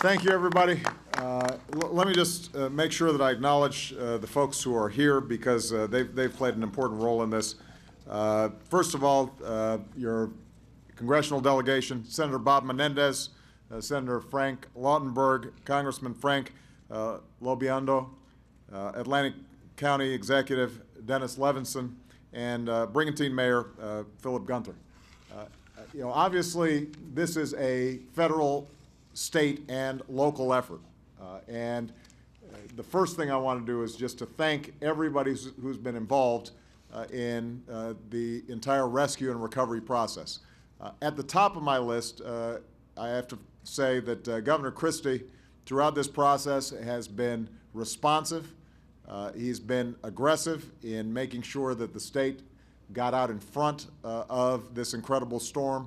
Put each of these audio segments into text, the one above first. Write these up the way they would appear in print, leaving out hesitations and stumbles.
Thank you, everybody. Let me just make sure that I acknowledge the folks who are here because they've played an important role in this. First of all, your congressional delegation, Senator Bob Menendez, Senator Frank Lautenberg, Congressman Frank Lobiondo, Atlantic County Executive Dennis Levinson, and Brigantine Mayor Philip Gunter. Obviously, this is a federal, state, and local effort. The first thing I want to do is just to thank everybody who's been involved in the entire rescue and recovery process. At the top of my list, I have to say that Governor Christie, throughout this process, has been responsive. He's been aggressive in making sure that the state got out in front of this incredible storm.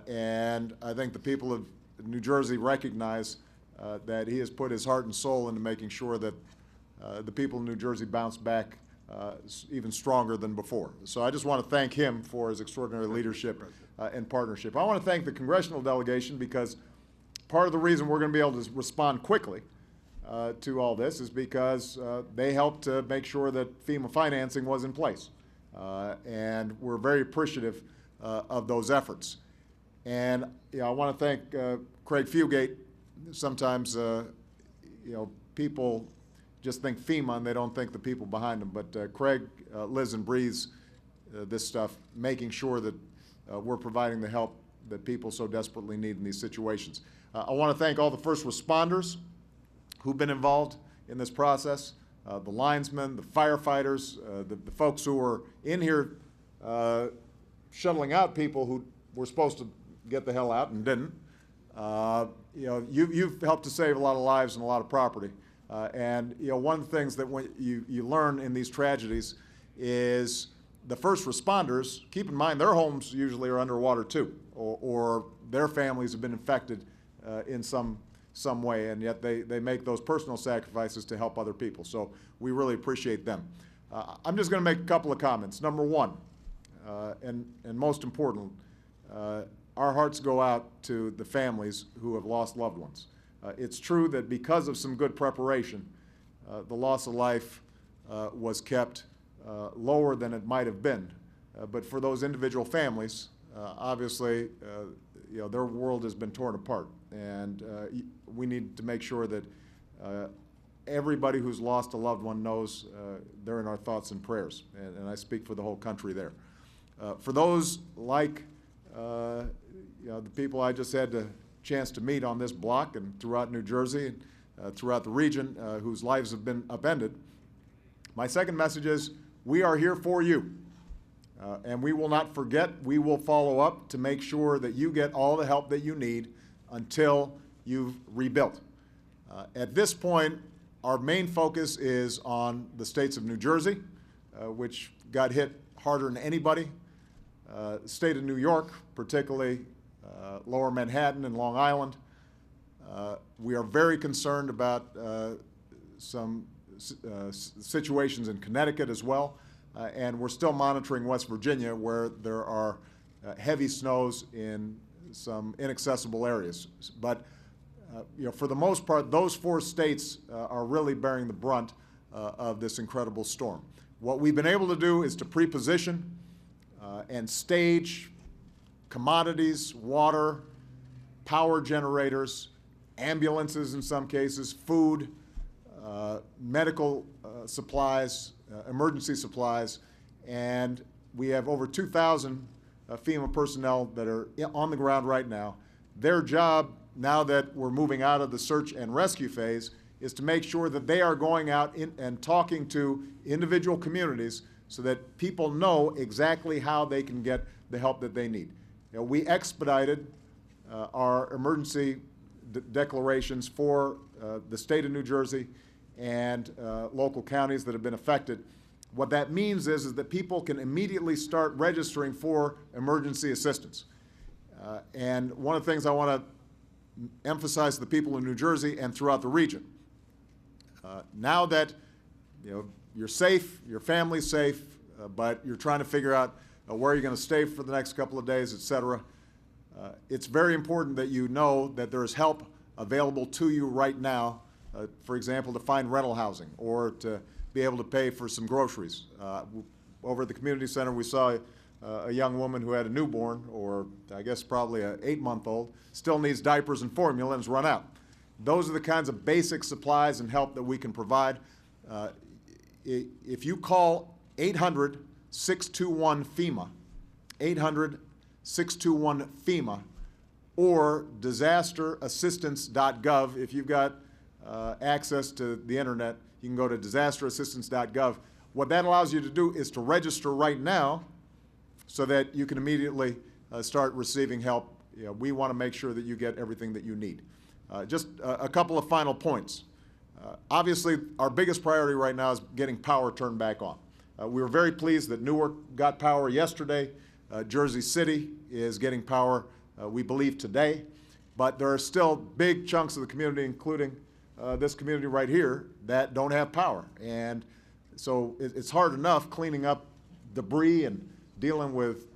And I think the people of New Jersey recognize that he has put his heart and soul into making sure that the people of New Jersey bounce back even stronger than before. So I just want to thank him for his extraordinary leadership and partnership. I want to thank the congressional delegation because part of the reason we're going to be able to respond quickly to all this is because they helped to make sure that FEMA financing was in place. And we're very appreciative of those efforts. And I want to thank Craig Fugate. Sometimes people just think FEMA and they don't think the people behind them. But Craig lives and breathes this stuff, making sure that we're providing the help that people so desperately need in these situations. I want to thank all the first responders who've been involved in this process, the linesmen, the firefighters, the folks who were in here shuttling out people who were supposed to get the hell out and didn't. You've helped to save a lot of lives and a lot of property. And one of the things that when you learn in these tragedies is the first responders, keep in mind their homes usually are underwater too, or their families have been infected in some way, and yet they make those personal sacrifices to help other people. So we really appreciate them. I'm just going to make a couple of comments. Number one, and most important, our hearts go out to the families who have lost loved ones. It's true that because of some good preparation, the loss of life was kept lower than it might have been. But for those individual families, obviously, their world has been torn apart. And we need to make sure that everybody who's lost a loved one knows they're in our thoughts and prayers. And I speak for the whole country there. For those like the people I just had the chance to meet on this block and throughout New Jersey and throughout the region whose lives have been upended, my second message is we are here for you. And we will not forget. We will follow up to make sure that you get all the help that you need until you've rebuilt. At this point, our main focus is on the states of New Jersey, which got hit harder than anybody. The state of New York, particularly Lower Manhattan and Long Island. We are very concerned about some situations in Connecticut as well. And we're still monitoring West Virginia, where there are heavy snows in some inaccessible areas. But for the most part, those four states are really bearing the brunt of this incredible storm. What we've been able to do is to pre-position and stage commodities, water, power generators, ambulances in some cases, food, medical supplies, emergency supplies, and we have over 2,000 FEMA personnel that are on the ground right now. Their job, now that we're moving out of the search and rescue phase, is to make sure that they are going out and talking to individual communities so that people know exactly how they can get the help that they need. We expedited our emergency declarations for the state of New Jersey and local counties that have been affected. What that means is that people can immediately start registering for emergency assistance. And one of the things I want to emphasize to the people in New Jersey and throughout the region, now that you're safe, your family's safe, but you're trying to figure out where you're going to stay for the next couple of days, et cetera, it's very important that you know that there is help available to you right now, for example, to find rental housing or to be able to pay for some groceries. Over at the community center, we saw a young woman who had a newborn, or I guess probably an 8-month-old, still needs diapers and formula and is run out. Those are the kinds of basic supplies and help that we can provide. If you call 800-621-FEMA, 800-621-FEMA, or disasterassistance.gov. If you've got access to the internet, you can go to disasterassistance.gov. What that allows you to do is to register right now so that you can immediately start receiving help. You know, we want to make sure that you get everything that you need. Just a couple of final points. Obviously, our biggest priority right now is getting power turned back on. We were very pleased that Newark got power yesterday. Jersey City is getting power, we believe, today. But there are still big chunks of the community, including this community right here, that don't have power. And so it's hard enough cleaning up debris and dealing with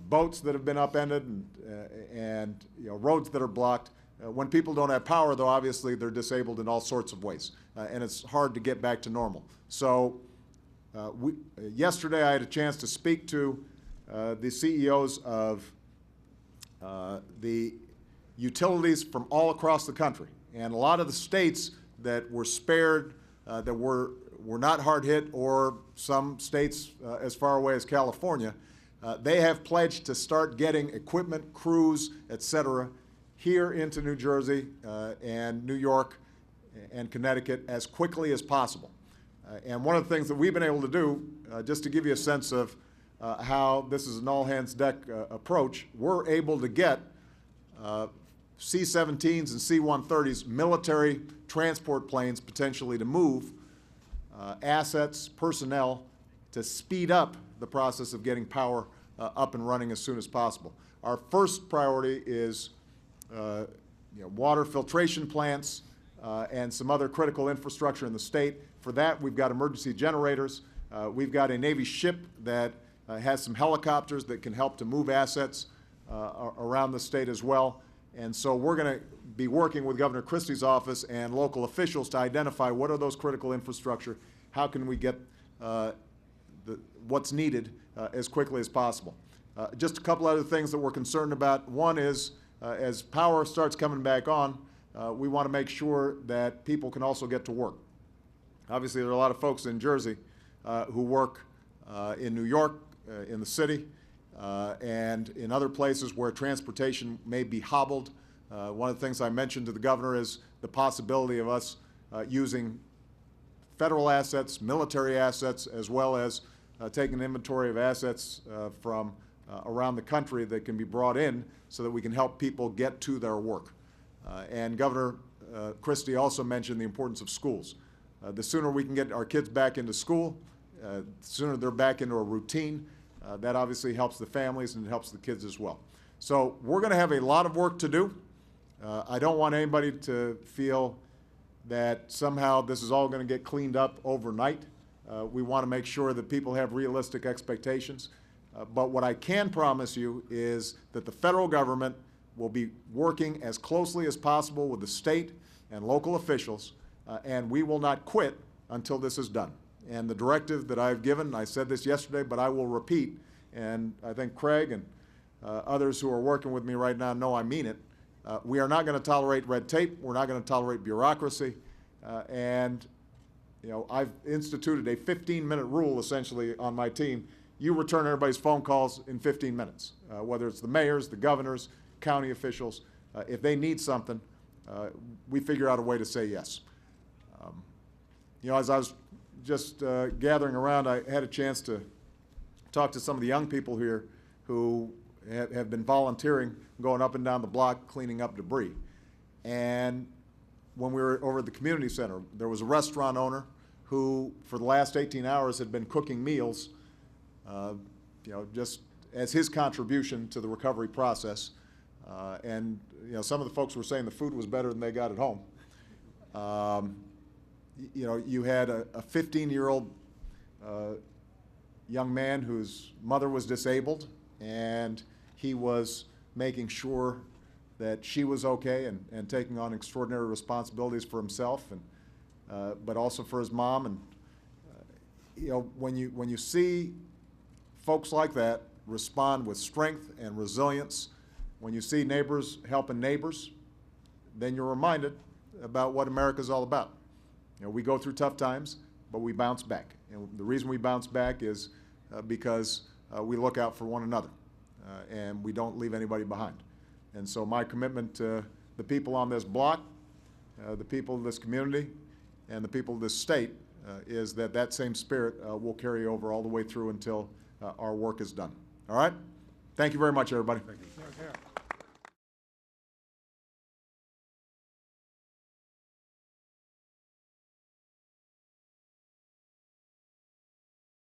boats that have been upended and you know, roads that are blocked. When people don't have power, though, obviously they're disabled in all sorts of ways, and it's hard to get back to normal. So yesterday I had a chance to speak to the CEOs of the utilities from all across the country. And a lot of the states that were spared, that were not hard hit, or some states as far away as California, they have pledged to start getting equipment, crews, et cetera, here into New Jersey and New York and Connecticut as quickly as possible. And one of the things that we've been able to do, just to give you a sense of how this is an all-hands-deck approach, we're able to get C-17s and C-130s, military transport planes, potentially to move assets, personnel, to speed up the process of getting power up and running as soon as possible. Our first priority is water filtration plants and some other critical infrastructure in the state. For that, we've got emergency generators. We've got a Navy ship that has some helicopters that can help to move assets around the state as well. And so we're going to be working with Governor Christie's office and local officials to identify what are those critical infrastructure, how can we get what's needed as quickly as possible. Just a couple other things that we're concerned about. One is as power starts coming back on, we want to make sure that people can also get to work. Obviously, there are a lot of folks in Jersey who work in New York, in the city, and in other places where transportation may be hobbled. One of the things I mentioned to the governor is the possibility of us using federal assets, military assets, as well as taking an inventory of assets from around the country that can be brought in so that we can help people get to their work. And Governor Christie also mentioned the importance of schools. The sooner we can get our kids back into school, the sooner they're back into a routine, that obviously helps the families and it helps the kids as well. So we're going to have a lot of work to do. I don't want anybody to feel that somehow this is all going to get cleaned up overnight. We want to make sure that people have realistic expectations. But what I can promise you is that the federal government will be working as closely as possible with the state and local officials, and we will not quit until this is done. And the directive that I've given, I said this yesterday, but I will repeat, and I think Craig and others who are working with me right now know I mean it. We are not going to tolerate red tape. We're not going to tolerate bureaucracy. And you know, I've instituted a 15-minute rule essentially on my team. You return everybody's phone calls in 15 minutes, whether it's the mayors, the governors, county officials. If they need something, we figure out a way to say yes. You know, as I was just gathering around, I had a chance to talk to some of the young people here who have been volunteering, going up and down the block, cleaning up debris. And when we were over at the community center, there was a restaurant owner who, for the last 18 hours, had been cooking meals, you know, just as his contribution to the recovery process. And you know, some of the folks were saying the food was better than they got at home. You know, you had a 15-year-old young man whose mother was disabled, and he was making sure that she was okay and taking on extraordinary responsibilities for himself, and but also for his mom. And you know, when you see folks like that respond with strength and resilience, when you see neighbors helping neighbors, then you're reminded about what America's all about. You know, we go through tough times, but we bounce back. And the reason we bounce back is because we look out for one another, and we don't leave anybody behind. And so my commitment to the people on this block, the people of this community, and the people of this state is that that same spirit will carry over all the way through until our work is done. All right? Thank you very much, everybody. Thank you.